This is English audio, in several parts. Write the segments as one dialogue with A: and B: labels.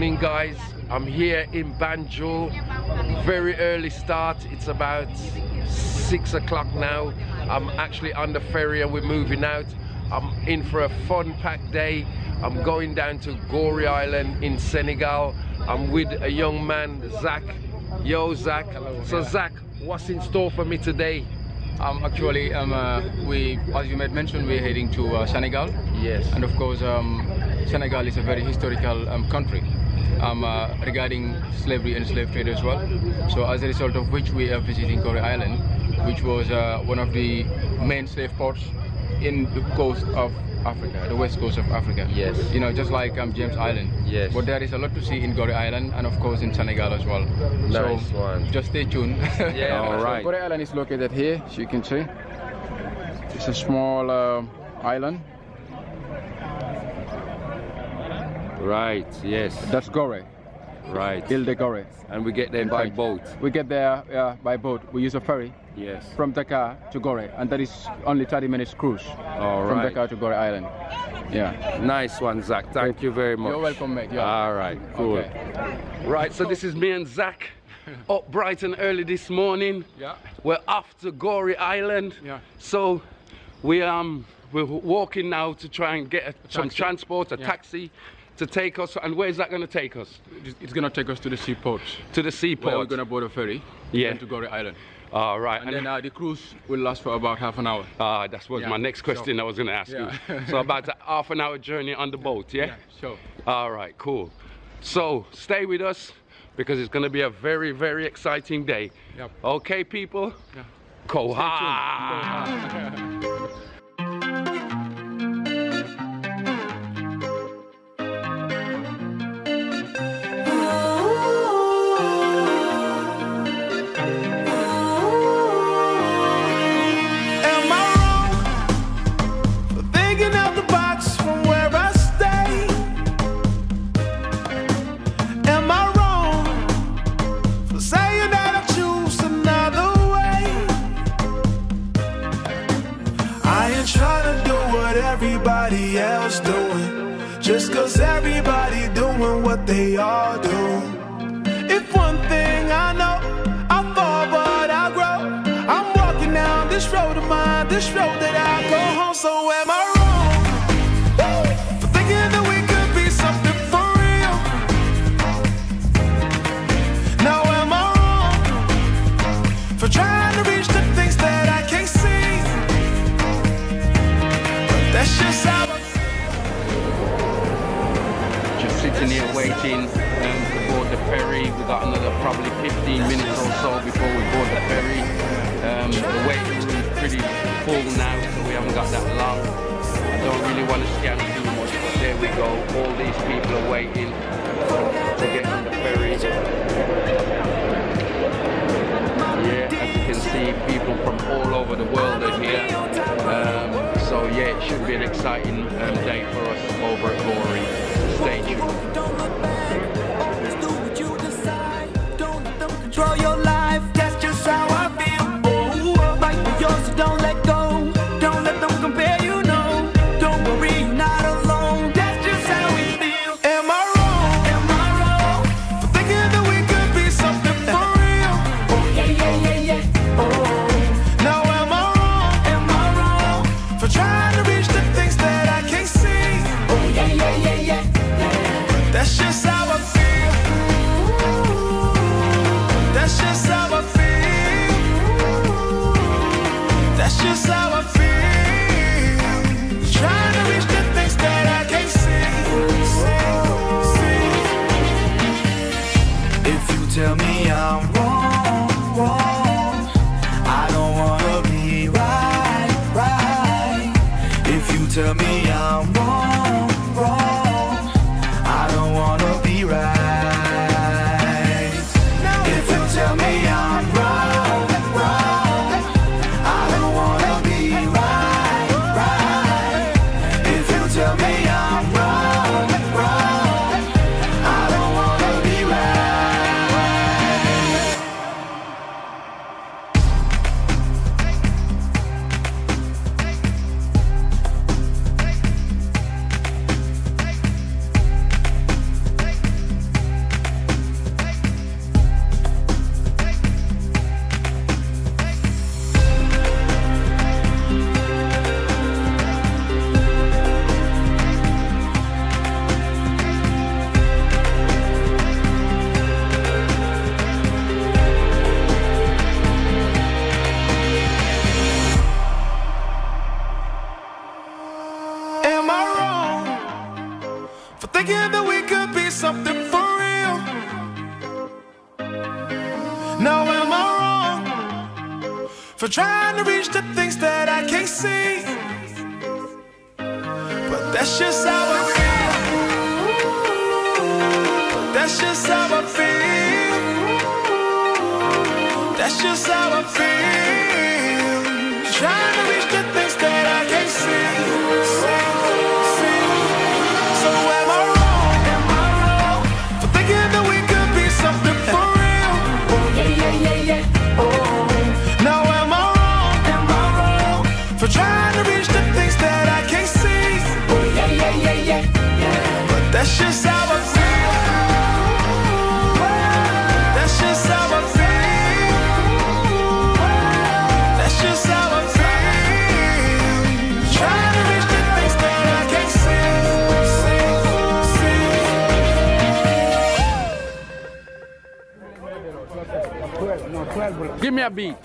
A: morning, guys. I'm here in Banjul. Very early start. It's about 6 o'clock now. I'm actually on the ferry and we're moving out. I'm in for a fun-packed day. I'm going down to Gorée Island in Senegal. I'm with a young man, Zach. Yo, Zach.
B: Hello.
A: So, Zach, what's in store for me today?
B: Actually, as you might mention, we're heading to Senegal.
A: Yes.
B: And of course, Senegal is a very historical country regarding slavery and slave trade as well. So as a result of which we are visiting Gorée Island, which was one of the main slave ports in the coast of Africa, the west coast of Africa.
A: Yes.
B: You know, just like James Island.
A: Yes.
B: But there is a lot to see in Gorée Island and of course in Senegal as well.
A: Nice
B: so
A: one.
B: Just stay tuned.
A: Yeah. All right.
B: So Gorée Island is located here, as you can see. It's a small island.
A: Right, yes.
B: That's Gorée.
A: Right.
B: Ile de Gorée.
A: And we get there by boat.
B: We get there by boat. We use a ferry.
A: Yes.
B: From Dakar to Gorée, and that is only 30 minutes cruise.
A: All
B: from
A: right.
B: Dakar to Gorée Island. Yeah.
A: Nice one, Zach. Thank you very much.
B: You're welcome, mate. Yeah.
A: All right, cool.
B: Okay.
A: Right, so this is me and Zach up bright and early this morning.
B: Yeah.
A: We're off to Gorée Island.
B: Yeah.
A: So we're walking now to try and get some transport, a taxi to take us. And where's that going to take us?
B: It's going to take us to the seaport.
A: To the seaport.
B: Where we're going to board a ferry.
A: Yeah.
B: To Gorée Island.
A: All right.
B: And then the cruise will last for about half an hour.
A: That was my next question I was going to ask you. So about a half an hour journey on the boat, yeah?
B: Yeah, sure.
A: All right, cool. So stay with us because it's going to be a very, very exciting day.
B: Yep.
A: Okay, people?
B: Yeah.
A: COAR.
C: Everybody else doing, just cause everybody doing what they all do. If one thing I know, I fall but I grow. I'm walking down this road of mine, this road that I go home. So am I wrong for thinking that we could be something for real? Now am I wrong for trying to reach the things that I can't see? That's just how
A: Just sitting here waiting to board the ferry. We've got another probably 15 minutes or so before we board the ferry. The waiting room is pretty full now, so we haven't got that long. I don't really want to scan too much, but there we go. All these people are waiting to get on the ferry. Yeah, as you can see, people from all over the world are here. So yeah, it should be an exciting day for us over at Goree. Stay tuned.
C: always do what you decide. Don't let them control your life. That's just how I feel. Oh, fight for yours, so don't let go. Don't let them compare, you know. Don't worry, you're not alone. That's just how we feel. Am I wrong? Am I wrong for thinking that we could be something for real? Oh yeah, yeah, yeah, yeah. Oh. Now am I wrong for trying to reach the things that I can't see? Oh yeah, yeah, yeah, yeah. That's just how I feel. That's just how I feel. That's just how I feel. Trying to reach the things that I can't see. If you tell me I'm wrong, I don't wanna be right. If you tell me I'm wrong, I don't wanna be right. If you tell me I'm wrong, I don't wanna be right. If you tell me I'm wrong, I don't wanna be right. thinking that we could be something for real. Now am I wrong for trying to reach the things that I can't see? But that's just how I feel. That's just how I feel. That's just how I feel. Trying to reach the things that I can't see. So am I wrong for thinking that we could be something for real? Oh yeah. Oh. Now am I wrong for trying to reach the things that I can't see? Oh yeah. But that's just how I feel. That's just how I feel. That's just how I feel. Trying to reach the things that I can't see.
A: Give me a beat.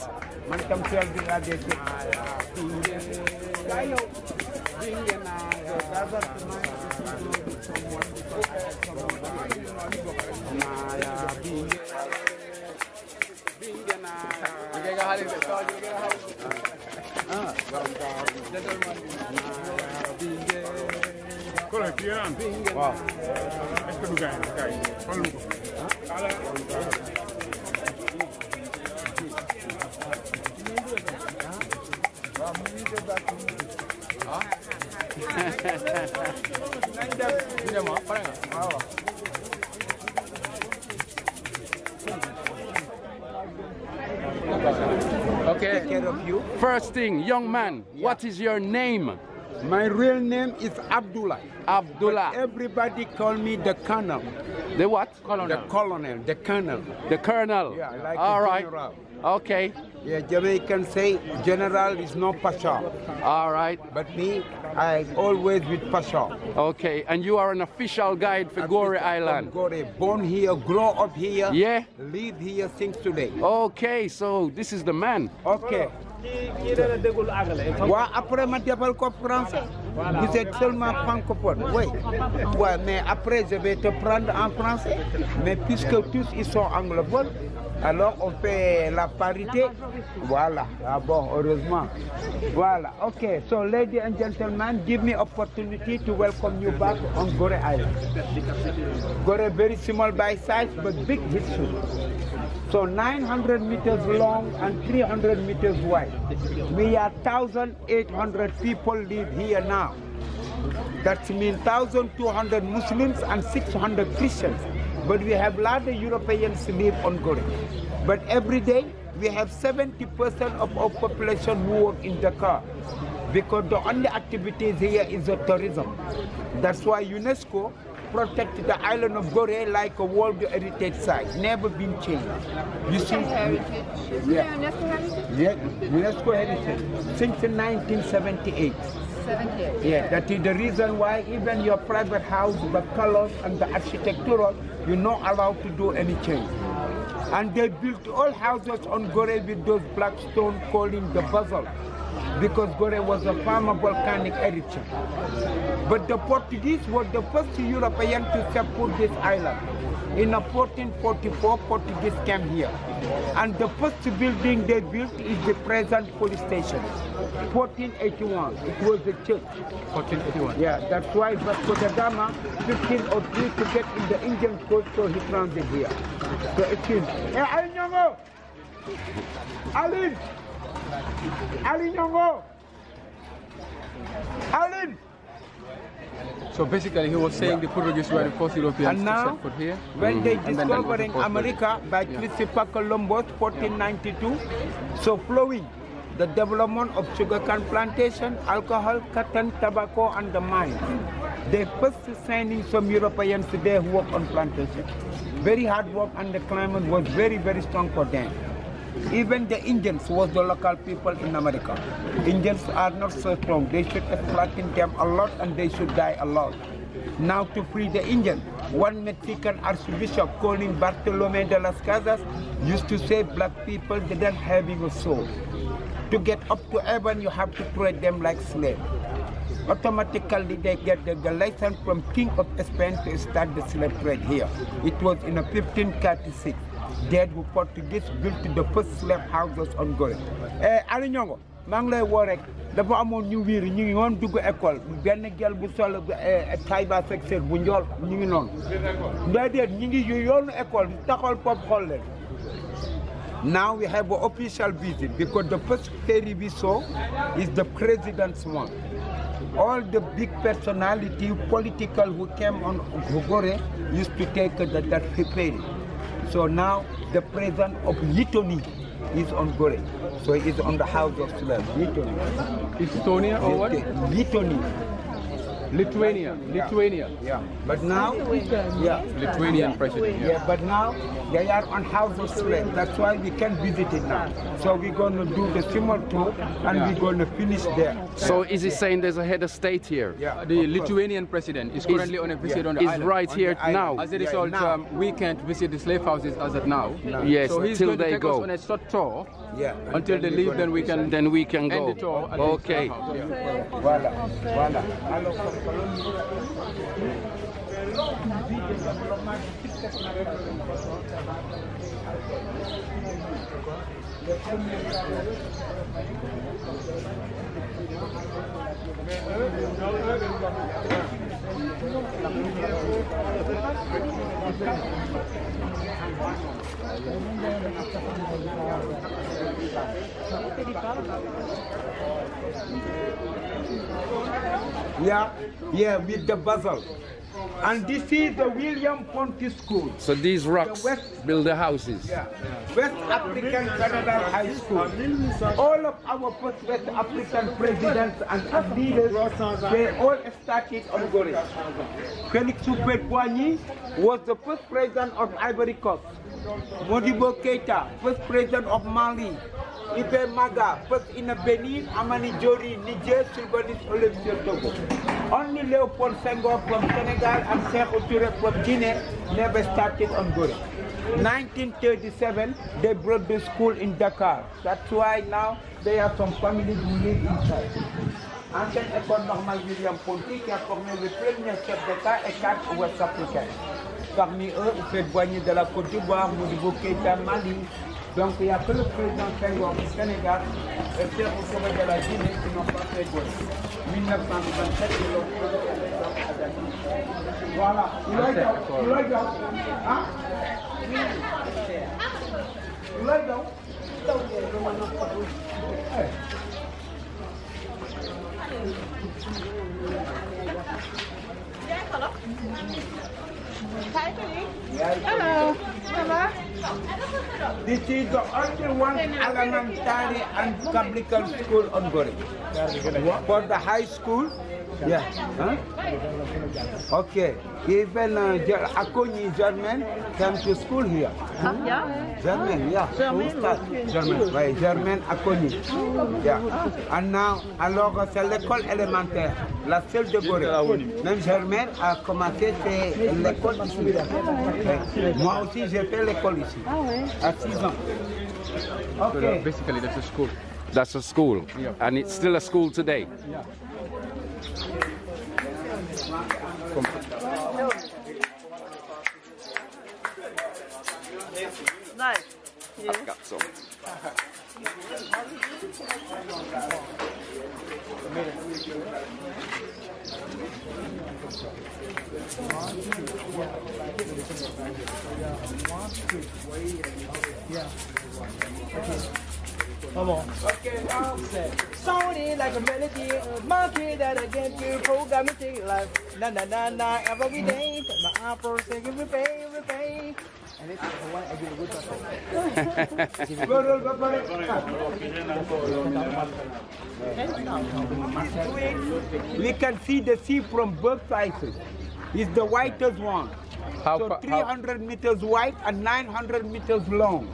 D: Wow.
A: Okay.
E: Take care of you.
A: First thing, young man, what is your name?
E: My real name is Abdullah.
A: Abdullah.
E: Everybody call me the Colonel.
A: The what?
E: The Colonel, the Colonel.
A: The Colonel.
E: Yeah, like
A: All
E: a
A: right.
E: general.
A: Okay.
E: Yeah, Jamaican say General is no Pasha.
A: All right.
E: But me, I always with Pasha.
A: Okay. And you are an official guide for Goree Island.
E: Goree, born here, grow up here.
A: Yeah.
E: Live here since today.
A: Okay. So this is the man.
E: Ok. Ouais, après ma déballe ko français. Vous êtes seulement francophone. Oui. Ouais, mais après je vais te prendre en français. Mais puisque tous ils sont anglophones, alors on fait la parité. Voilà. Ah bon, heureusement. Voilà. Okay. So ladies and gentlemen, give me opportunity to welcome you back on Goree Island. Goree very small by size but big history. So 900 meters long and 300 meters wide. We are 1,800 people live here now. That means 1,200 Muslims and 600 Christians. But we have a lot of Europeans live on Goree. But every day we have 70% of our population who work in Dakar. Because the only activities here is the tourism. That's why UNESCO protect the island of Goree like a World Heritage Site. Never been changed. You see?
F: Heritage?
E: Yeah.
F: UNESCO heritage?
E: Yeah, UNESCO Heritage since 1978.
F: 78.
E: Yeah, that is the reason why even your private house, the colors and the architectural, you're not allowed to do any change. And they built all houses on Goree with those black stone calling the basalt, because Goree was a former volcanic eruption. But the Portuguese were the first European to support this island. In 1444, Portuguese came here. And the first building they built is the present police station. 1481, it was the church.
B: 1481.
E: Yeah, that's why Vasco da Gama, 1503 to get in the Indian coast, so he transit here. So excuse me. Hey, Ali Nyongo! Ali! Ali Nyongo! Ali!
B: So basically he was saying the Portuguese were the first Europeans
E: And now,
B: to set foot here.
E: when they
B: And then
E: discovering America by Christopher Columbus, 1492, so flowing the development of sugarcane plantation, alcohol, cotton, tobacco, and the mines. They first sending some Europeans there who work on plantation. Very hard work, and the climate was very, very strong for them. Even the Indians was the local people in America. Indians are not so strong. They should exploit them a lot and they should die a lot. Now to free the Indians, one Mexican archbishop calling Bartolome de las Casas used to say black people didn't have a soul. To get up to heaven, you have to treat them like slaves. automatically they get the license from King of Spain to start the slave trade here. It was in 1536 that the Portuguese built the first slave houses on Gorée. Aliou Ndiongo maa ngi lay woo rek dafa amoon ñu wiir ñu ngi woon dugg école benn gel bu sol Taïba secteur bu njool ñu ngi noonu déedéet ñu ngi yoonu école taxawal pop xool leen. Now we have an official visit because the first ferry we saw is the president's one. All the big personality, political who came on Gorée used to take that ferry. So now the president of Lithuania is on Gorée. So he is on the house of slaves.
B: Estonia or what? Lithuania.
E: Yeah. But now,
B: Lithuanian president.
E: Yeah, but now they are on house of slaves. That's why we can visit it now. So we're going to do the simple tour and we're going to finish there.
A: So is he saying there's a head of state here?
E: Yeah.
B: The Lithuanian president is currently on a visit on the island.
A: Is right here now.
B: As a result, we can't visit the slave houses as of now.
A: Yes,
B: so he's
A: till
B: going to
A: they
B: take
A: go.
B: us on a short tour.
E: Yeah.
B: Until they leave, then we can
A: go.
B: end the tour at
A: Okay.
B: the slave house.
E: Voilà. Alors, yeah, with the basil. And this is the William Ponty School.
A: So these rocks build the houses.
E: Yeah. West African Federal High School. All of our first West African presidents and leaders, they all started on Gorée. Félix Houphouët-Boigny was the first president of Ivory Coast. Modibo Keïta, first president of Mali. Ibe Maga, first in Benin, Amani Jori, Niger, Sylvanis Olympian Togo. Only Léopold Senghor from Senegal and Cheikh Touré from Guinea never started on Gorée. 1937, they brought the school in Dakar. That's why now there are some families who live inside. Ancienne école normale William Ponty qui a formé le premier chef d'État et 4 Ouest africains. Parmi eux, Houphouët-Boigny de la Côte d'Ivoire, Modibo Keïta, Mali. Donc il n'y a que le président Senghor du Sénégal et Cheikh Touré de la Guinée qui n'ont pas fait Gorée. 1927, ils l'ont fait à Dakar. Voilà. Il a dit, hein? Il a dit,
D: Hello.
E: This is the only one elementary and public school on Gorée. For the high school, yeah. Huh? Okay. Even Akoni German came to school here.
D: Yeah.
E: German, yeah. German, right. German Akoni. Yeah. And now, alors c'est l'école élémentaire, la seule de Gorée. Même Germain a commencé l'école ici. Moi aussi, j'ai fait l'école ici. À 6 ans. Okay.
B: Basically, that's a school.
A: That's a school.
B: Yeah.
A: And it's still a school today.
B: Yeah.
D: Nice. Yeah.
A: I've got some.
F: Come on. Okay, now Sony like a melody, a monkey that I get you program it like na na na na every day. My apple singing repay. And it's one I give a
E: good We can see the sea from both sides. It's the whitest one. So 300 meters wide and 900 meters long.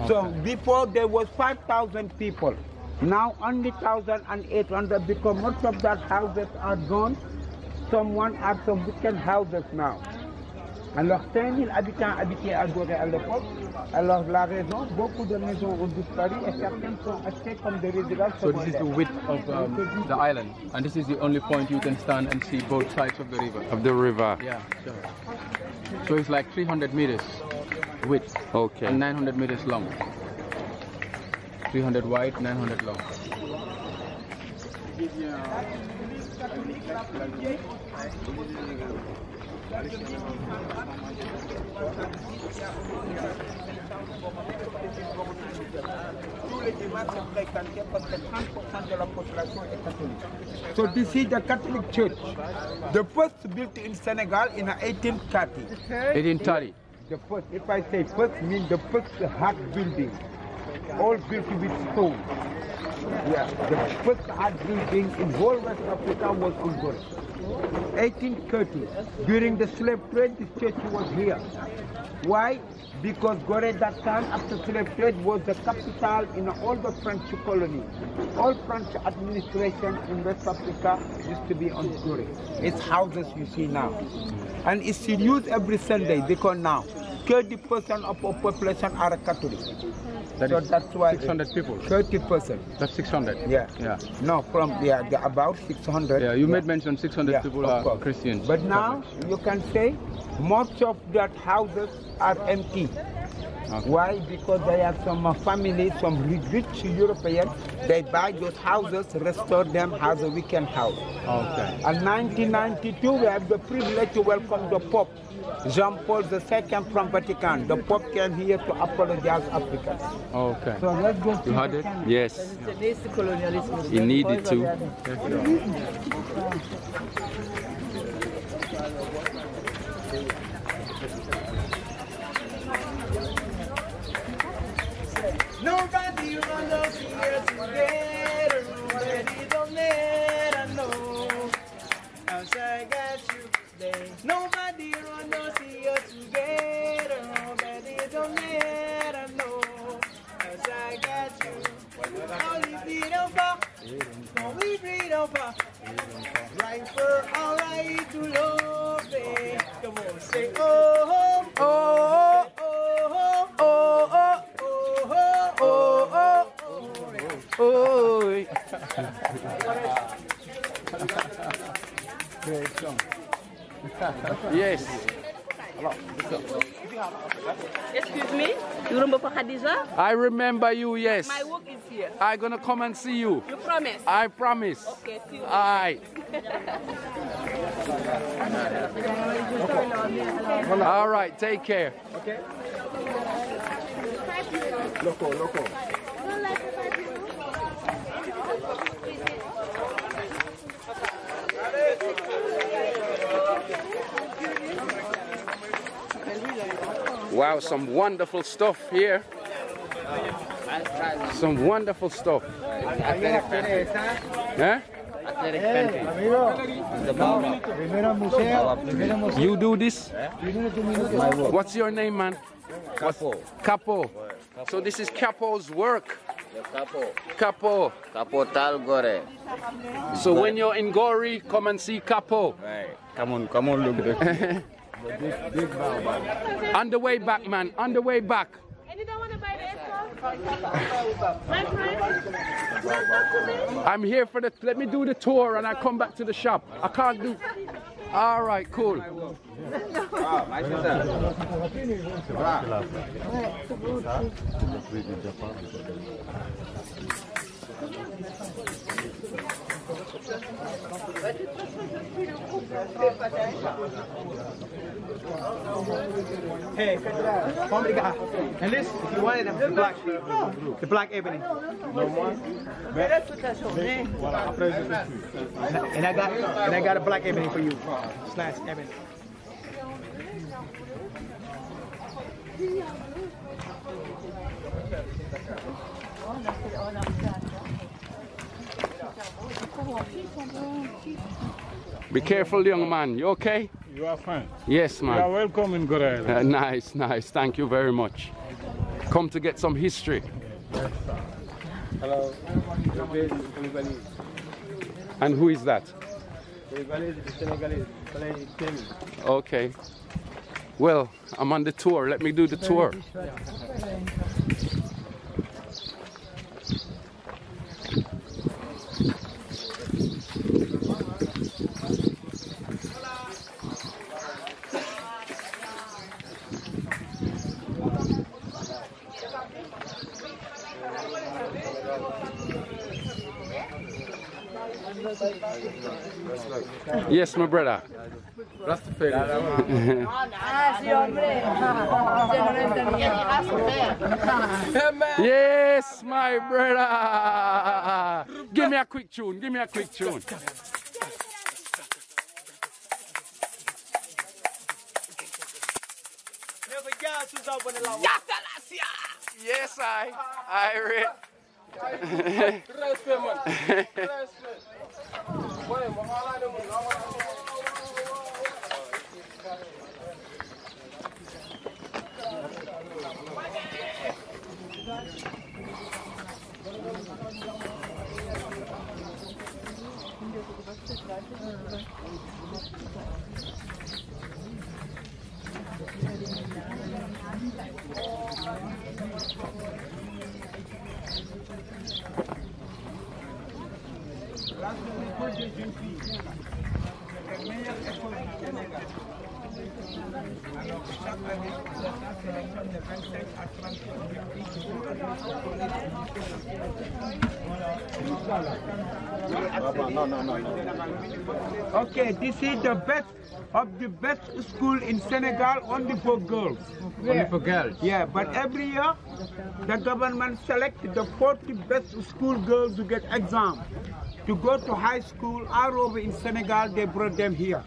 E: So before there was 5,000 people. Now only 1,800 because most of that houses are gone. Someone had some wicked houses now. Alors 5000 habitants habitaient à Gorée à l'époque. Alors la raison, beaucoup de maisons ont disparu et certaines sont achetées comme des résidences.
B: So this is the width of the island, and this is the only point you can stand and see both sides of the river.
A: Of the river.
B: Yeah, sure. So it's like 300 meters width,
A: Okay.
B: and 900 meters long. 300 wide, 900 long.
E: So this is the Catholic Church. The first built in Senegal in 1830.
B: 1830.
E: The first, if I say first, means the first hard building, all built with stone. Yeah, the first hard building in whole West Africa was in Goree. 1830, during the slave trade, this church was here. Why? Because Goree that time, after slave trade, was the capital in all the French colonies. All French administration in West Africa used to be on Goree. It's houses you see now. And it's still used every Sunday because now 30% of our population are Catholic. So that's why
B: 600 people.
E: 30%.
B: That's 600.
E: Yeah.
B: Yeah.
E: No, from about 600.
B: Yeah, you made mention 600 people are
E: course.
B: Christians.
E: But now you can say most of that houses are empty.
B: Okay.
E: Why? Because they have some families, some rich Europeans, they buy those houses, restore them as a weekend house.
B: Okay.
E: In 1992, we have the privilege to welcome the Pope, Jean-Paul II from Vatican. The Pope came here to apologize to Africans.
B: Okay.
E: So let's go to
B: You had it?
A: Yes. He needed to.
F: Nobody run us here together. Nobody don't let us know. As I got you today. Nobody run us here together. Nobody don't let us know. As I got you. Only freedom for. Only freedom for. Right for our right to love it. Come on, say oh, oh, oh, oh, oh, oh, oh, oh, oh, oh.
B: Great song.
A: Yes.
D: Excuse me, you remember Khadija?
A: I remember you, yes.
D: My work is here.
A: I'm gonna come and see you.
D: You promise?
A: I promise.
D: Okay, see you.
A: Aye. All right, take care.
F: Okay. Loco.
A: Wow, some wonderful stuff here. Some wonderful stuff. Huh? You do this? What's your name, man?
G: Capo.
A: Capo. So this is Capo's work.
G: Capo.
A: Capo.
G: Capo Tal Gorée.
A: So when you're in Goree, come and see Capo.
G: Right. Come on, look at it.
A: On the way back, man. On the way back.
D: And you don't want to buy the my friend?
A: I'm here for the. Let me do the tour and I come back to the shop. I can't do. All right, cool.
F: Hey, come guy. And this, if you wanted them, the black ebony. No more. And I got a black ebony for you. Slash ebony.
A: Be careful, young man. You okay?
H: You are fine.
A: Yes, man.
H: You are welcome in Gorée.
A: Nice, nice. Thank you very much. Come to get some history.
G: Hello.
A: And who is that? Okay. Well, I'm on the tour. Let me do the tour. Yes, my brother. Yes, my brother. Give me a quick tune. Give me a quick tune. Yes, I read.
E: Okay, this is the best of the best school in Senegal, only for girls.
B: Only for girls?
E: Yeah, but every year the government selects the 40 best school girls to get exam to go to high school. All over in Senegal, they brought them here.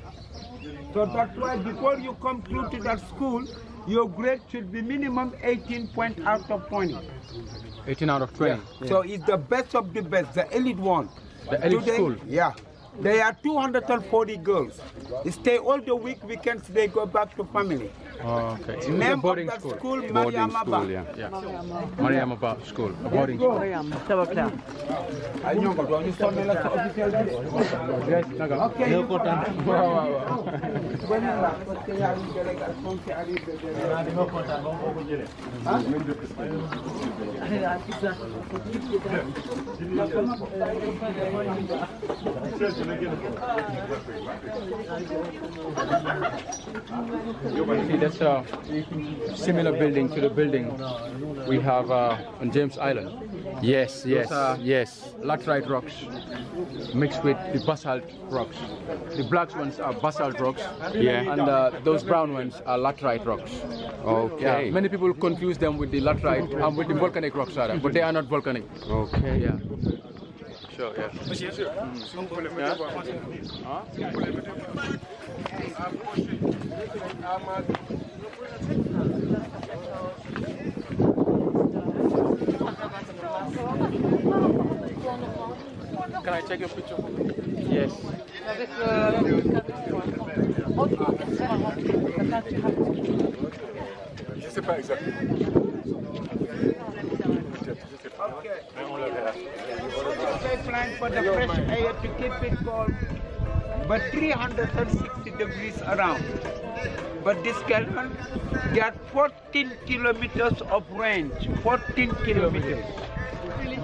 E: So that's why before you come through to that school, your grade should be minimum 18 points out of 20.
B: 18 out of 20.
E: Yeah. So it's the best of the best, the elite one.
B: The elite school?
E: Yeah. There are 240 girls. They stay all the weekends they go back to family.
B: Oh, okay. It's
E: Name
B: a boarding
E: of that
B: school.
E: school,
A: Boarding
E: Mariamaba.
A: school, yeah.
B: Mariamaba school, a boarding school. See, that's a similar building to the building we have on James Island.
A: Yes, yes, yes.
B: Laterite rocks mixed with the basalt rocks. The black ones are basalt rocks,
A: Yeah.
B: and those brown ones are laterite rocks.
A: Okay.
B: Yeah, many people confuse them with the laterite and with the volcanic rocks, rather, but they are not volcanic.
A: Okay.
B: Yeah.
A: Sure, yeah.
B: Can I take your picture?
A: Yes.
H: Je sais pas exactement.
E: They plan for the fresh air to keep it cold, but 360 degrees around. But this Canon, they are 14 kilometers of range, 14 kilometers.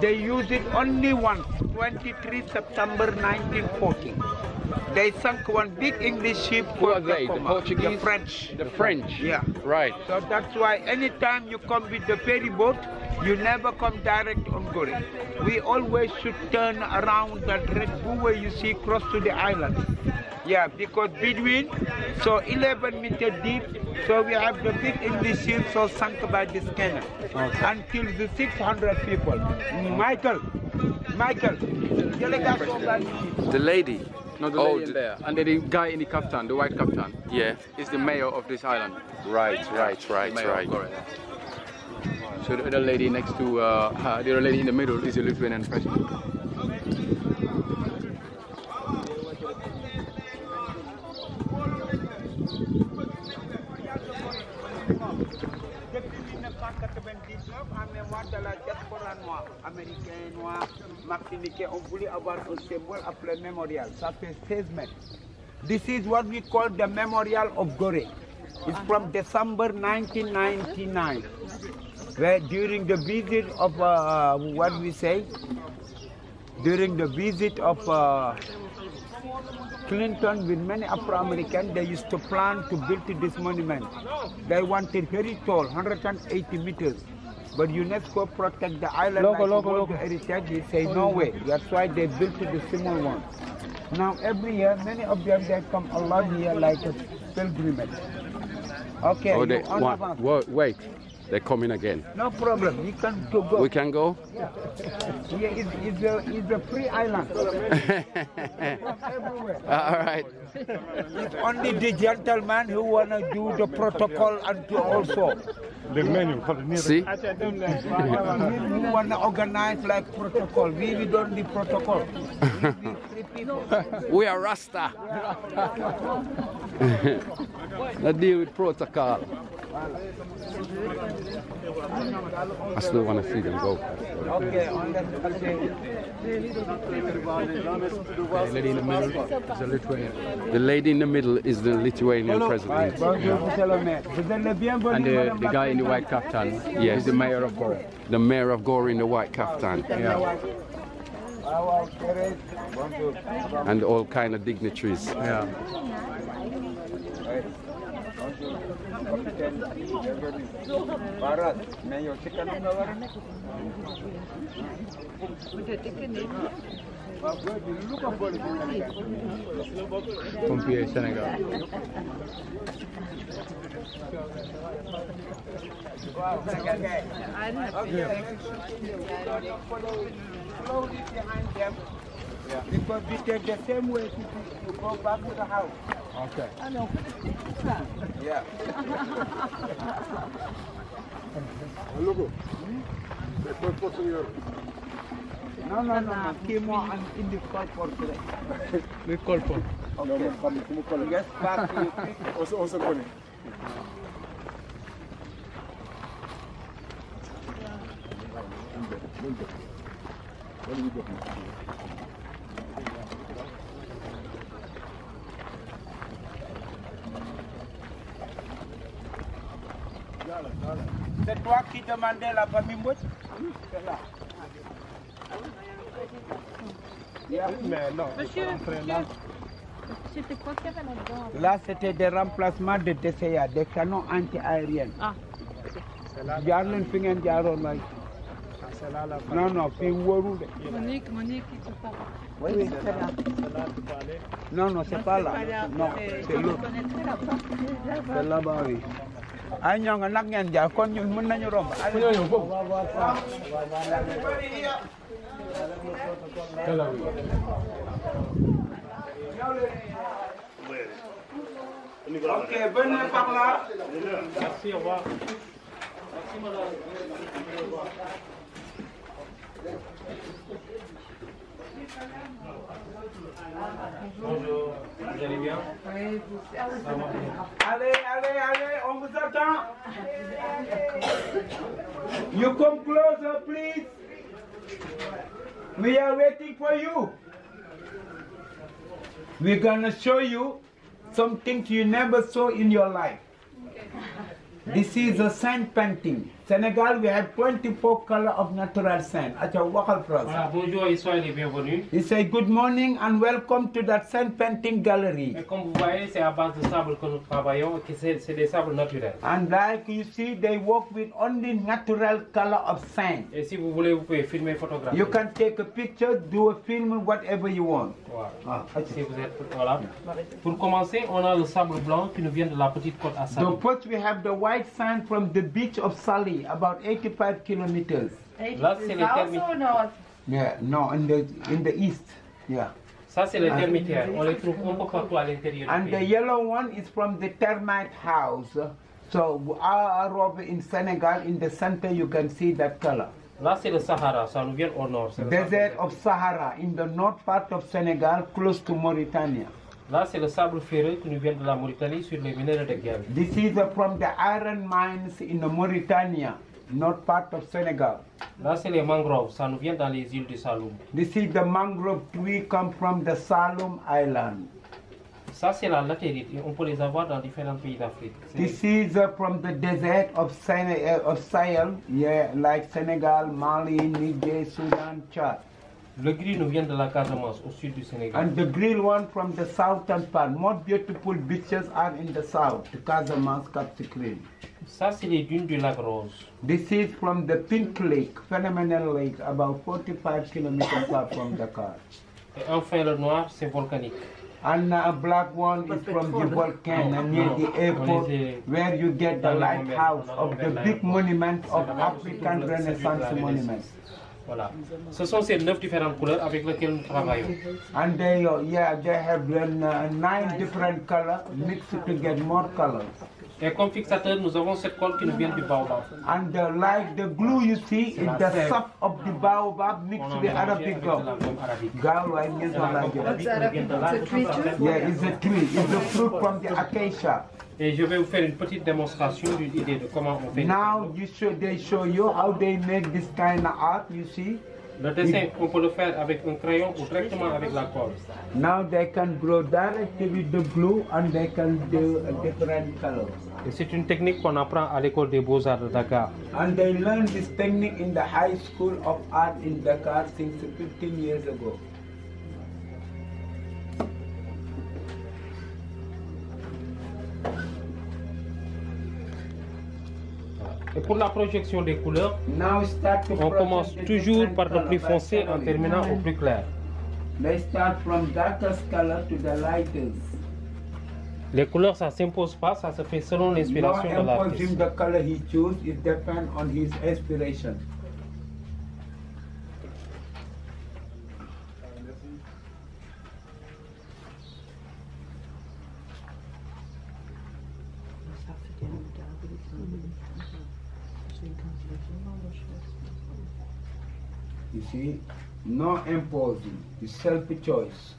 E: They use it only once, 23 September 1940. They sunk one big English ship.
A: Who are they? The Portuguese?
E: The French.
A: The French?
E: Yeah.
A: Right.
E: So that's why anytime you come with the ferry boat, you never come direct on Goree. We always should turn around that red buoy you see close to the island. Yeah, because between, so 11 meters deep, so we have the big English ship so sunk by this cannon. Okay. And killed the 600 people. Michael,
A: The lady.
B: No, the lady in there. And then the guy in the kaftan, the white kaftan,
A: Yeah.
B: is the mayor of this island.
A: Right.
B: The mayor of Gorée. So the other lady next to, the other lady in the middle is the Lithuanian president.
E: Américain, noir, martiniquais, on voulait avoir un symbole appelé mémorial. Ça fait 16 mètres. This is what we call the memorial of Gorée. It's from December 1999, where during the visit of during the visit of Clinton with many Afro-Americans, they used to plan to build this monument. They wanted very tall, 180 meters. But UNESCO protect the island like World Heritage. They say no way. That's why they built the small one. Now every year, many of them they come a lot here like a pilgrimage. Okay.
A: Oh, wait. They're coming again.
E: No problem. You can go.
A: We can go?
E: Yeah. It's a free island. Everywhere.
A: All right.
E: It's only the gentleman who want to do the protocol and to also.
H: The menu.
A: See?
E: We want to organize like protocol. We don't need protocol.
A: We are Rasta. Let's deal with protocol. I still want to see them go.
E: Okay,
A: the lady in the middle is the Lithuanian president.
B: And the guy in the white kaftan is the mayor of Goree.
A: The mayor of Goree in the white kaftan.
B: Yeah.
A: And all kind of dignitaries.
B: Yeah. Pompier Senegal.
E: Slowly behind them. Because we take the same way to go back to the house.
B: Okay.
E: Yeah. No. Kimo and in the call for today.
B: We call for.
E: Okay. Yes, back to you.
H: Also calling.
E: C'est toi qui demandais la famille Mbouch? C'est là.
H: Mais non.
D: Monsieur, c'était quoi qu'il y avait là-dedans?
E: Là, c'était des remplacements de DCA, des canons anti-aériens.
D: Ah.
E: Jarlen Fingen Jaron, non, c'est Worou.
D: Monique, il te parle.
E: Oui, c'est là. Non, c'est pas là. Non, c'est l'autre. C'est là-bas, oui. Ay ñoo nga nag ngeen jaar kon ñun mën nañu romb. Ok, venez par là.
H: Merci, au revoir.
E: Merci, madame.
H: Bonjour, vous allez bien?
E: Oui, allez, on vous attend. You come closer, please. We are waiting for you. We're gonna show you some things you never saw in your life. This is a sand painting. Senegal, we have 24 colors of natural sand.
I: Voilà, bonjour et soyez les bienvenus.
E: He said, good morning and welcome to that sand painting gallery.
I: Et comme vous voyez, c'est à base de sable que nous travaillons, c'est des sables naturels.
E: And like you see, they work with only natural color of sand.
I: Et si vous voulez, vous pouvez filmer, photographier.
E: You can take a picture, do a film, whatever you want.
I: Voilà. Si vous êtes, voilà. Pour commencer, on a le sable blanc qui nous vient de la petite côte à Sali.
E: So first we have the white sand from the beach of Sali, about 85 kilometers.
I: Là, c'est les termites.
E: Yeah, no, in the east. Yeah.
I: Ça, c'est les termitières. On les trouve un peu partout à l'intérieur.
E: And the yellow one is from the termite house. So our in Senegal, in the center, you can see that color.
I: Là, c'est le Sahara. Ça nous vient au nord.
E: Desert of Sahara, in the north part of Senegal, close to Mauritania.
I: Là, c'est le sable ferreux qui nous vient de la Mauritanie sur les minerais de guerre.
E: This is from the iron mines in Mauritania, north part of Senegal.
I: Là, c'est les mangroves. Ça nous vient dans les îles du Saloum.
E: This is the mangrove tree come from the Saloum Island.
I: Ça, c'est la latérite. On peut les avoir dans différents pays d'Afrique.
E: This is from the desert of Sahel, yeah, like Senegal, Mali, Niger, Sudan, Chad.
I: Le gris nous vient de la Casamance, au sud du Sénégal.
E: And the green one from the southern part. More beautiful beaches are in the south, the Casamance, Cap Skirring.
I: Ça, c'est les dunes du lac Rose.
E: This is from the Pink Lake, phenomenal lake, about 45 kilometers far from Dakar.
I: Et enfin, le noir, c'est volcanique.
E: And a black one is from the volcano near the airport, where you get the lighthouse of the big monument of African Renaissance monuments.
I: Voilà. Ce sont ces 9 différentes couleurs avec lesquelles nous travaillons.
E: And they have 9 different colors mixed to get more colors.
I: Et comme fixateur, nous avons cette colle qui nous vient du baobab.
E: And like the glue you see is the sap of the baobab mixed with Arabic gum. Yeah, it's a tree. It's a fruit from the acacia.
I: Et je vais vous faire une petite démonstration d'une idée de comment on fait.
E: Now they show you how they make this kind of art, you see.
I: Le dessin, on peut le faire avec un crayon ou directement avec la colle.
E: Now they can grow directly with the glue and they can do different colors.
I: Et c'est une technique qu'on apprend à l'école des beaux-arts de Dakar.
E: And they learned this technique in the High School of Art in Dakar since 15 years ago.
I: Et pour la projection des couleurs, on commence toujours par le plus foncé en terminant au plus clair. Les couleurs, ça ne s'impose pas, ça se fait selon l'inspiration de l'artiste.
E: You see, no imposing, it's self-choice.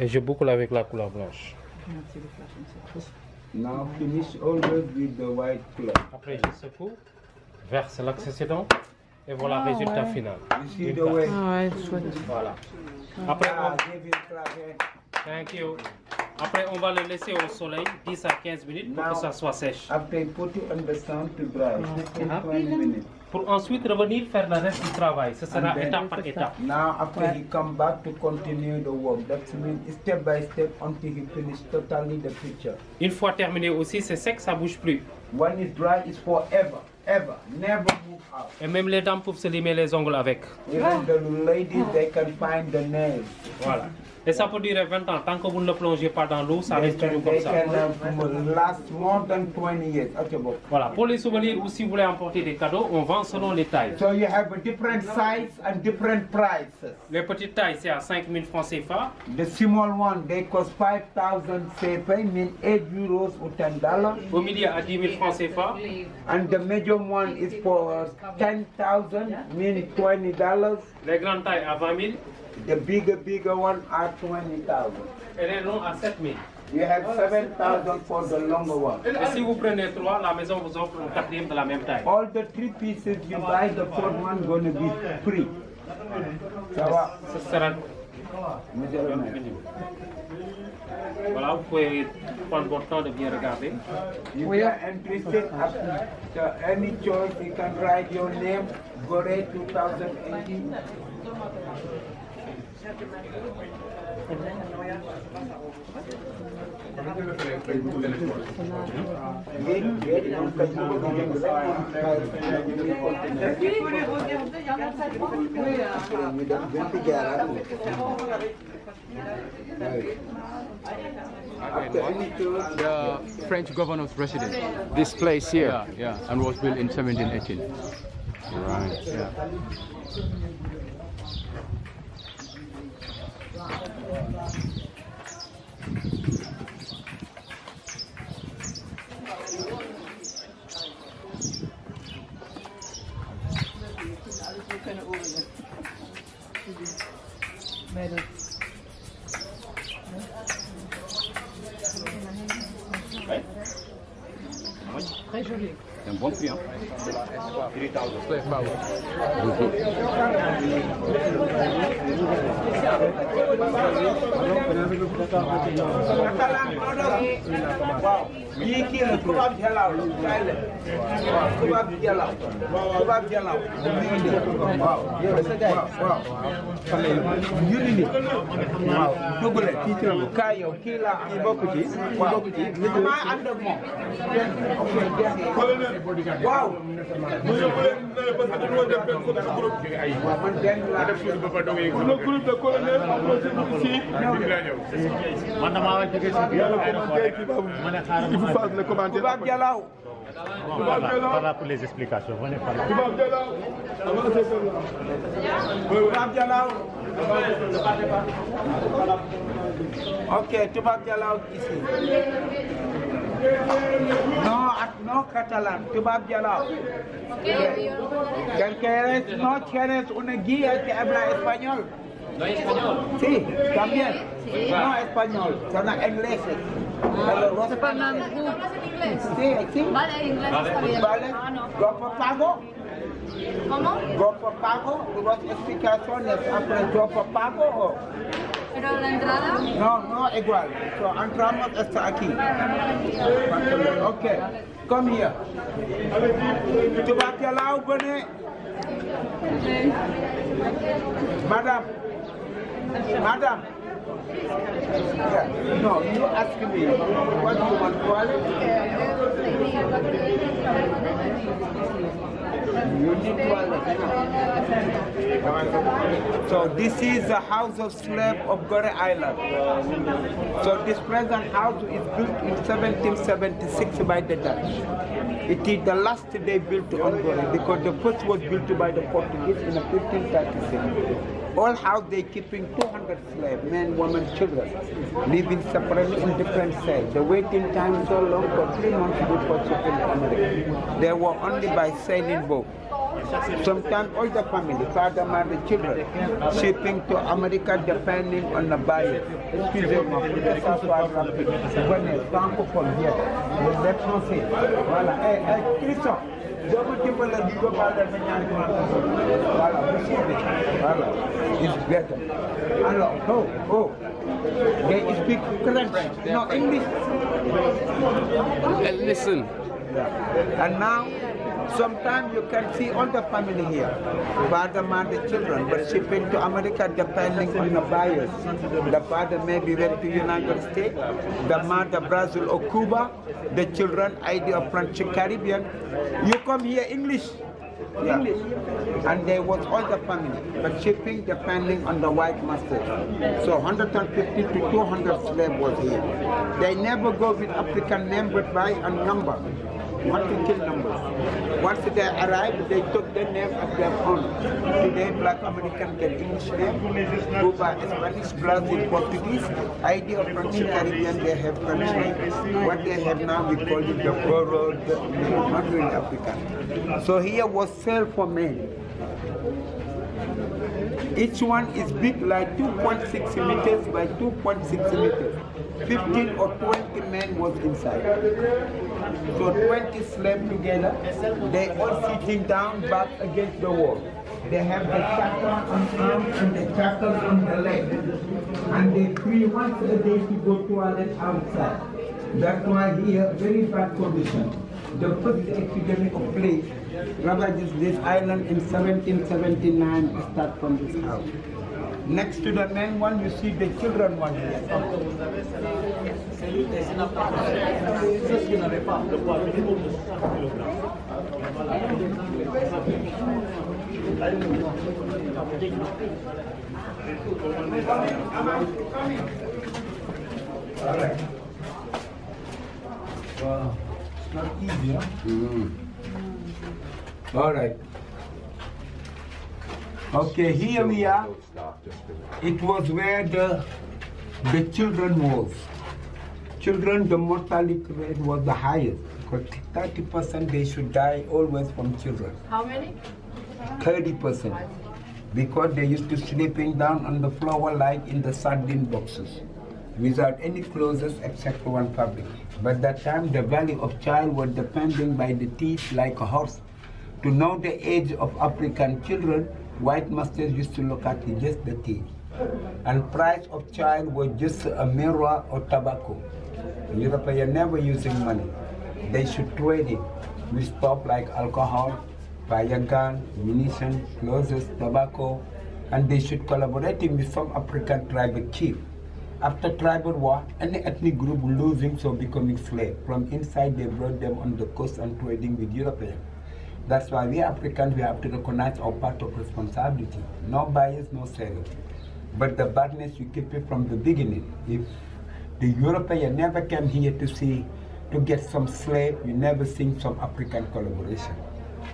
I: Et je boucle avec la couleur blanche.
E: Now finish always with the white color.
I: Après, je secoue, verse l'accédant et voilà le résultat final.
E: You see the way?
I: Voilà. Après, thank you. Après, on va le laisser au soleil 10 à 15 minutes pour que ça soit sèche.
E: After put it on the sun to dry, 15-20 minutes.
I: Pour ensuite revenir faire le reste du travail. Ce sera étape par étape.
E: Now after he come back to continue the work, that means step by step until he finish totally the picture.
I: Une fois terminé aussi, c'est sec, ça bouge plus.
E: When it's dry, it's forever, ever, never move out.
I: Et même les dames peuvent se limer les ongles avec.
E: Even the ladies, they can find the nails.
I: Voilà. Et ça peut durer 20 ans. Tant que vous ne le plongez pas dans l'eau, ça reste toujours comme ça.
E: Last more than 20 years. Okay,
I: voilà. Pour les souvenirs ou si vous voulez emporter des cadeaux, on vend selon les tailles.
E: So you have a different size and different prices.
I: Les petites tailles, c'est à 5000 francs CFA.
E: The small one, they cost 5,000 CFA, mean 8 euros or $10.
I: Au milieu, à 10 000 francs CFA.
E: And the medium one is for 10,000, mean $20.
I: Les grandes tailles à 20 000.
E: The bigger one are 20,000.
I: Et les longs à 7 000.
E: You have 7,000 for the longer one.
I: Et si vous prenez 3, la maison vous offre un quatrième de la même taille.
E: All the 3 pieces you buy, the 4th one going to be free. Ça va?
I: Ce sera... Voilà, vous pouvez prendre votre temps de bien regarder.
E: If you are interested, any choice, you can write your name, Goree 2018.
B: The French governor's residence.
A: This place here?
B: Yeah, and was built in 1718.
A: Right.
B: Yeah.
G: Très joli. C'est un bon prix, hein.
E: waaw yii kii la tubaab jalaaw kaay la waaw tubaab jalaaw waaw waaw ñu ni waaw dugg leen kii ci kaay yow kii la kii bokk ci dama ànd ak moom waaw man benn laa def le groupe de colonel
J: man damaa war a jóge si biir il faut faire le commentaire.
E: Tubaab Jalaaw.
J: Voilà pour les explications.
E: Tubaab Jalaaw. Ok, Tubaab Jalaaw ici. Non catalan, Tubaab Jalaaw. No tienes una guía que habla español.
K: ¿No hay español?
E: Sí, también. Sí. No español, son ingleses.
L: ¿Se hablan inglés?
E: Sí, sí.
L: Vale, inglés está bien.
E: Vale. Go por pago.
L: ¿Cómo?
E: Go por pago, dos explicaciones. ¿Après go por pago o?
L: ¿Pero la entrada?
E: No, igual. So, entramos hasta aquí. Ok, come here. Tubaab Jalaaw, venez. Madame. Yeah. No, you ask me what you want toilet. You need toilet. So this is the house of slave of Goree Island. So this present house is built in 1776 by the Dutch. It is the last they built on Goree because the first was built by the Portuguese in 1536. All house they keeping 200 slaves, men, women, children, living separately in different cells. The waiting time so long for 3 months before shipping to America. They were only by sailing boat. Sometimes all the family, father, mother, children, shipping to America depending on the buyer. Excusez-moi, pour que ça soit rapide. Venez, francophone, viens. Les français. Voilà. Christian. Voilà, it's better. Alors, they speak French, no English.
A: Listen.
E: Yeah. And now, sometimes you can see all the family here, father, mother, children, but shipping to America depending on the buyers. The father maybe went to United States, the mother Brazil or Cuba, the children either French Caribbean. You come here English. Yeah. English. And there was all the family, but shipping depending on the white master. So 150 to 200 slaves was here. They never go with African name but by a number. Want to kill numbers. Once they arrived, they took the name of their own. Today, Black American get English name, Cuba, Spanish, Brazil, Portuguese, idea of French Caribbean, they have French name. What they have now, we call it the borrowed name, not really African. So here was cell for men. Each one is big like 2.6 meters by 2.6 meters. 15 or 20 men was inside. So 20 slaves together, they all sitting down back against the wall. They have the shackle on arms and the shackle on the leg. And they free once a day to go toilet outside. That's why here, very bad condition. The first epidemic of plague ravages this island in 1779 start from this house. Next to the main one, you see the children one here. All right. Wow. It's not easy, huh? All right. Okay, here we are. It was where the children was. Children, the mortality rate was the highest. Because 30% they should die always from children.
L: How many?
E: 30%. Because they used to sleeping down on the floor like in the sardine boxes, without any clothes except for one fabric. But that time the value of child was depending by the teeth like a horse. To know the age of African children, white masters used to look at just the teeth. And price of child was just a mirror or tobacco. Europeans never using money. They should trade it with stuff like alcohol, fire gun, munitions, clothes, tobacco, and they should collaborate with some African tribal chief. After tribal war, any ethnic group losing so becoming slave. From inside they brought them on the coast and trading with Europeans. That's why we Africans, we have to recognize our part of responsibility. No buyers, no sellers. But the badness, you keep it from the beginning. If the European never came here to get some slave, you never seen some African collaboration.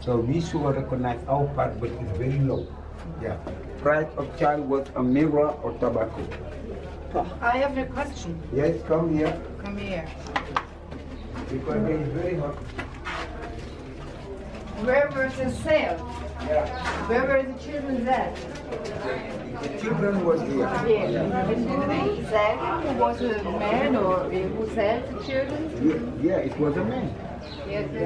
E: So we should recognize our part, but it's very low. Yeah. Price of child was a mirror or tobacco.
K: I have a question.
E: Yes, come here.
K: Come here.
E: Because it is very hot.
K: Where was the sale?
E: Yeah.
K: Where were the children at?
E: The children was here.
K: Yeah. Who was a man or who sold the children?
E: Yeah, it was a man.
K: Yes,
E: The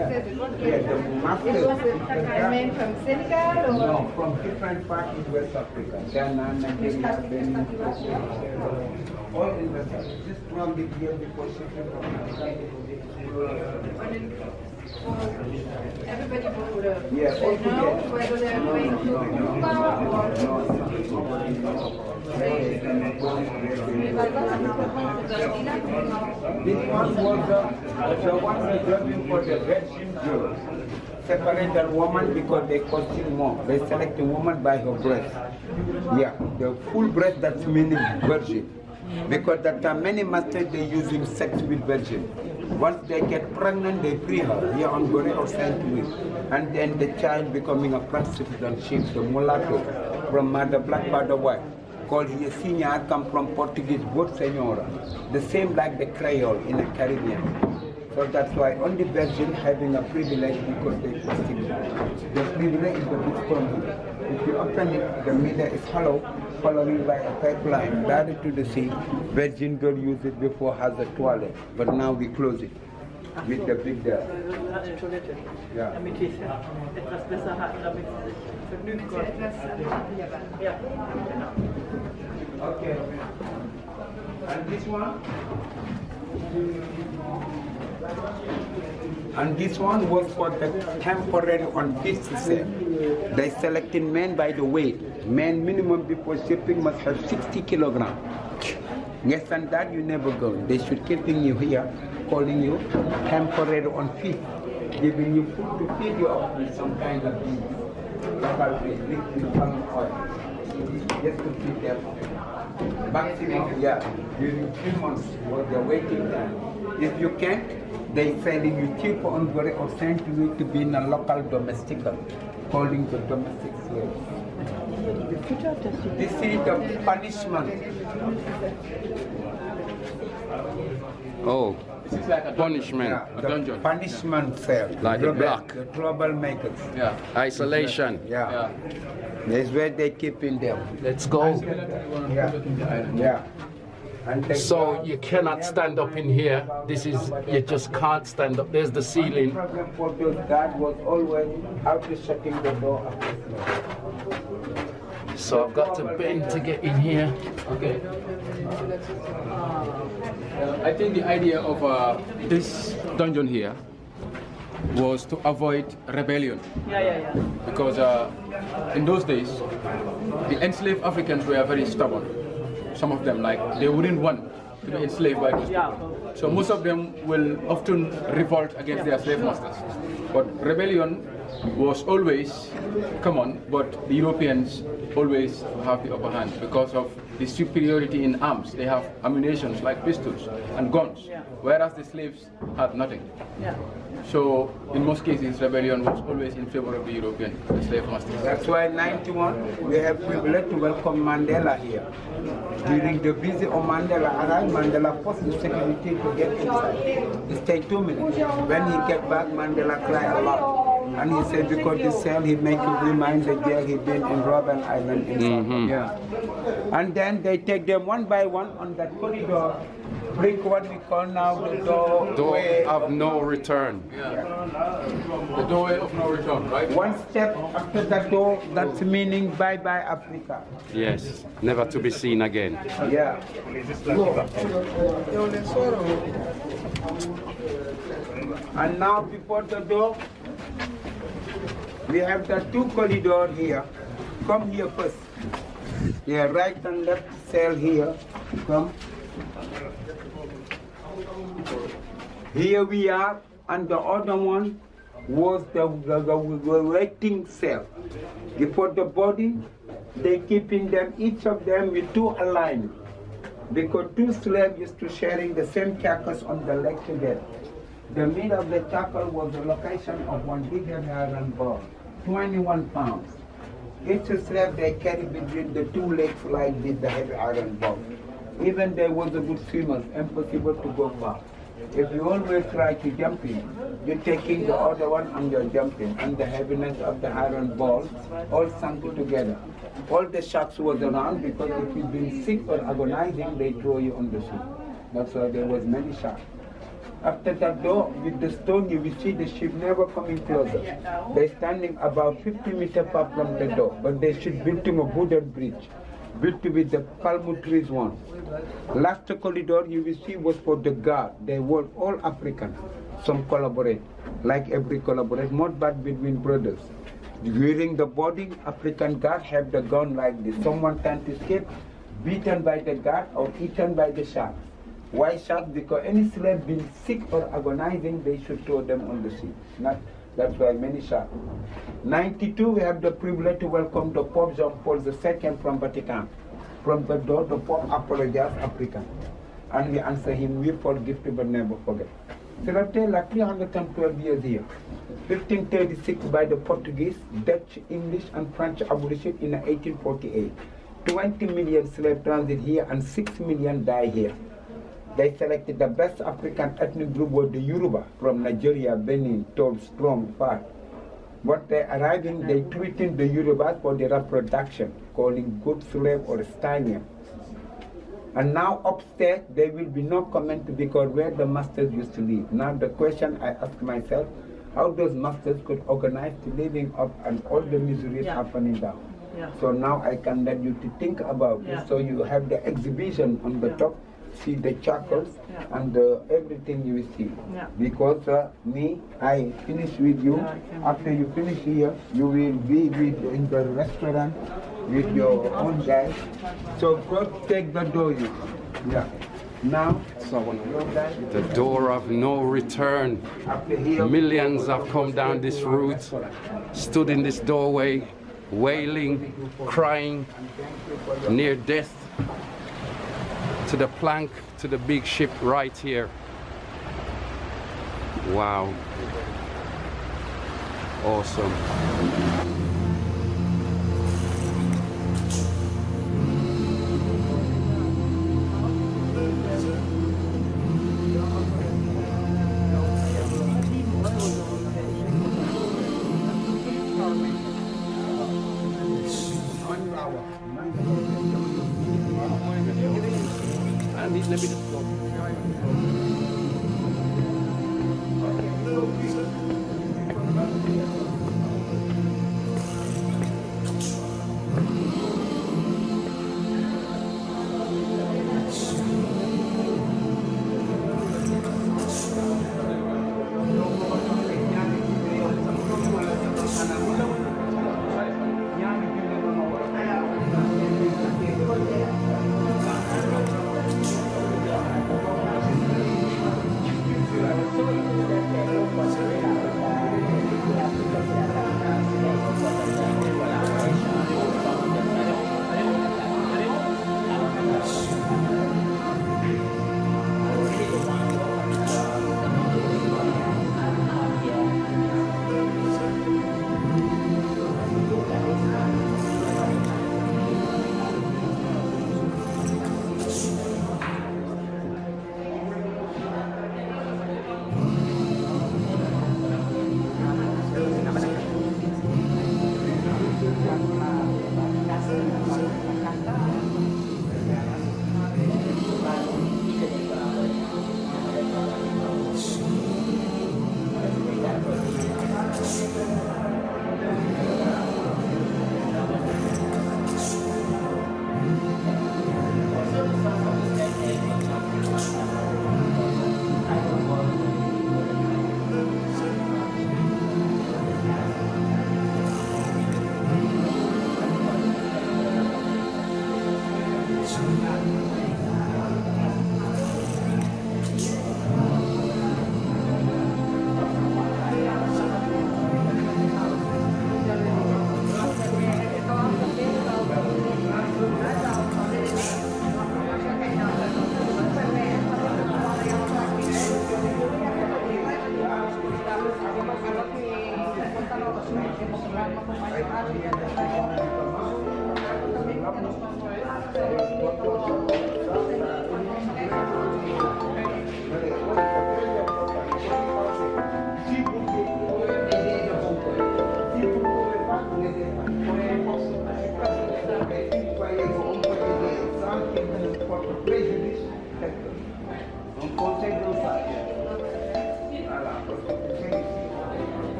E: master.
K: It was a man from Senegal or?
E: No, from different parts in West Africa. Ghana, Nigeria, Benin, all in West Africa. Just from the year before shipping
K: Everybody would
E: yes,
K: know whether they're going to
E: This one was the one reserving for the virgin girls. Separate the woman because they cost more. They select a woman by her breast. Yeah, the full breast, that's meaning virgin. Because there are many masters they using sex with virgin. Once they get pregnant, they free her here on Goree or Saint Louis. And then the child becoming a French citizenship, the mulatto, from mother black, father white. Called here senior, come from Portuguese, both senora. The same like the Creole in the Caribbean. So that's why only virgin having a privilege because they consider. The privilege is the big problem. If you open it, the middle is hollow, following by a pipeline, direct to the sea. Virgin girl used it before has a toilet, but now we close it with the big there. Yeah. Okay. And this one? And this one was for the temporary on this system. They selected men by the weight. Men minimum before shipping must have 60 kilograms. Less than that, you never go. They should keeping you here, calling you temporary on feed, giving you food to feed you up with some kind of local feed, liquid palm oil, just to feed them. Maximum, yeah, during 3 months was the waiting time. If you can't, they selling you cheaper on Goree or send you to be in a local domestical, calling the domestic slaves. This is the punishment.
A: Oh,
E: this is like a
A: punishment.
E: Yeah, a dungeon. Punishment cell.
A: Like the block.
E: The troublemakers.
A: Yeah. Isolation.
E: Yeah. That's where they keep in them.
A: Let's go.
E: Yeah. And
A: so you cannot stand up in here. This is, you just can't stand up. There's the ceiling.
E: The problem for those guards was always out shutting the door.
A: So I've got to bend to get in here.
B: Okay. I think the idea of this dungeon here was to avoid rebellion. Because in those days, the enslaved Africans were very stubborn. Some of them, like, they wouldn't want to be enslaved by those people. So most of them will often revolt against their slave masters. But rebellion was always common, but the Europeans always have the upper hand because of the superiority in arms. They have ammunition like pistols and guns, whereas the slaves had nothing. So in most cases, rebellion was always in favor of the European slave masters.
E: That's why in '91 we have privilege to welcome Mandela here. During the visit of Mandela arrived, Mandela forced the security to get inside. He stayed 2 minutes. When he get back, Mandela cried a lot. And he said because the cell he make him remind the jail he been in Robben Island inside. And then they take them one by one on that corridor. break what we call now the
A: Door
E: doorway
A: of no return.
B: The doorway of no return, right?
E: One step after that door, that's meaning bye-bye Africa.
A: Yes, never to be seen again.
E: Yeah. And now before the door, we have the two corridors here. Come here first. Yeah, right and left cell here. Come. Here we are, and the other one was the waiting cell. Before the body, they keeping them, each of them with two aligned. Because two slaves used to sharing the same carcass on the leg together. The meat of the tackle was the location of one big iron ball, 21 pounds. Each slave they carried between the two legs like with the heavy iron ball. Even they was a good swimmers, impossible to go far. If you always try to jump in, you're taking the other one and you're jumping, and the heaviness of the iron ball all sunk together. All the sharks was around because if you've been sick or agonizing, they throw you on the ship. That's why there was many sharks. After that door, with the stone, you will see the ship never coming closer. They're standing about 50 meters apart from the door, but they should build him a wooden bridge, built with the palm trees one. Last corridor you will see was for the guard. They were all African. Some collaborate, like every collaborate, not bad between brothers. During the boarding, African guard have the gun like this. Someone can escape, beaten by the guard or eaten by the sharks. Why sharks? Because any slave being sick or agonizing, they should throw them on the sea. That's why many sharks. 92, we have the privilege to welcome the Pope Jean Paul II from Vatican. From the door, the Pope apologized African. And we answer him, we forgive but never forget. So that like 312 years here. 1536 by the Portuguese, Dutch, English, and French abolition in 1848. 20 million slaves transit here and 6 million die here. They selected the best African ethnic group was the Yoruba from Nigeria, Benin, tall, strong, fat. When they arriving, they treating the Yorubas for their reproduction, calling good slave or stallion. And now upstairs, there will be no comment because where the masters used to live. Now the question I ask myself, how those masters could organize the living up and all the miseries happening down. So now I can let you to think about it. So you have the exhibition on the top, see the charcoals and everything you will see. Because I finish with you. After you finish here, you will be in the restaurant with your own guys. So go take the door. Now,
A: the door of no return. Millions have come down this route, stood in this doorway, wailing, crying, near death, to the plank, to the big ship right here. Wow. Awesome. Let me just go.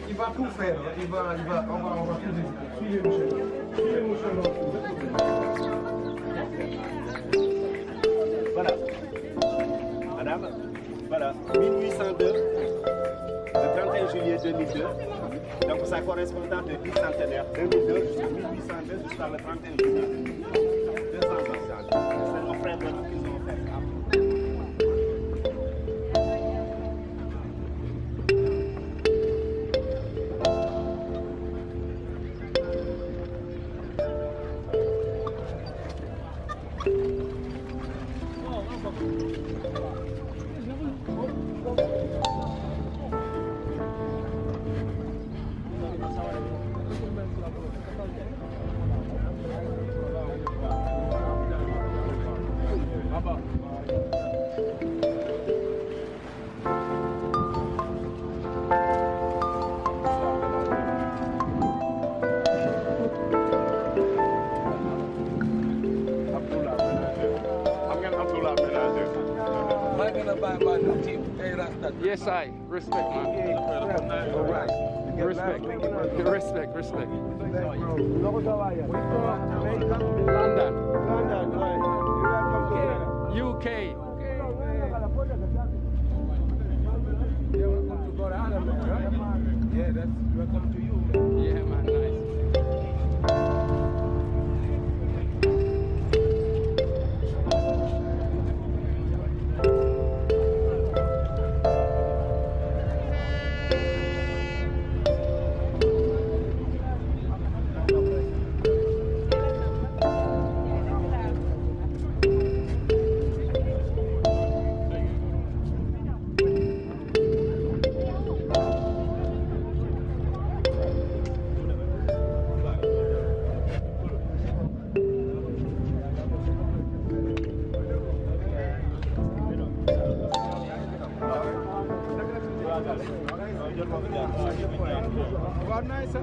J: Il va tout faire, on va tout dire. Suivez-moi,
H: Voilà. Madame, voilà, 1802, le 31 juillet 2002. Donc ça correspond à des 10 centenaires, 2002 jusqu'à 1802 jusqu'à le 31 juillet. 200 ans. C'est nos frères qu'ils ont fait.
A: Yes, I respect, man. All right. Respect. Respect. London. UK.
J: Yeah, that's welcome to you.
A: Yeah, man, nice.
J: Nice,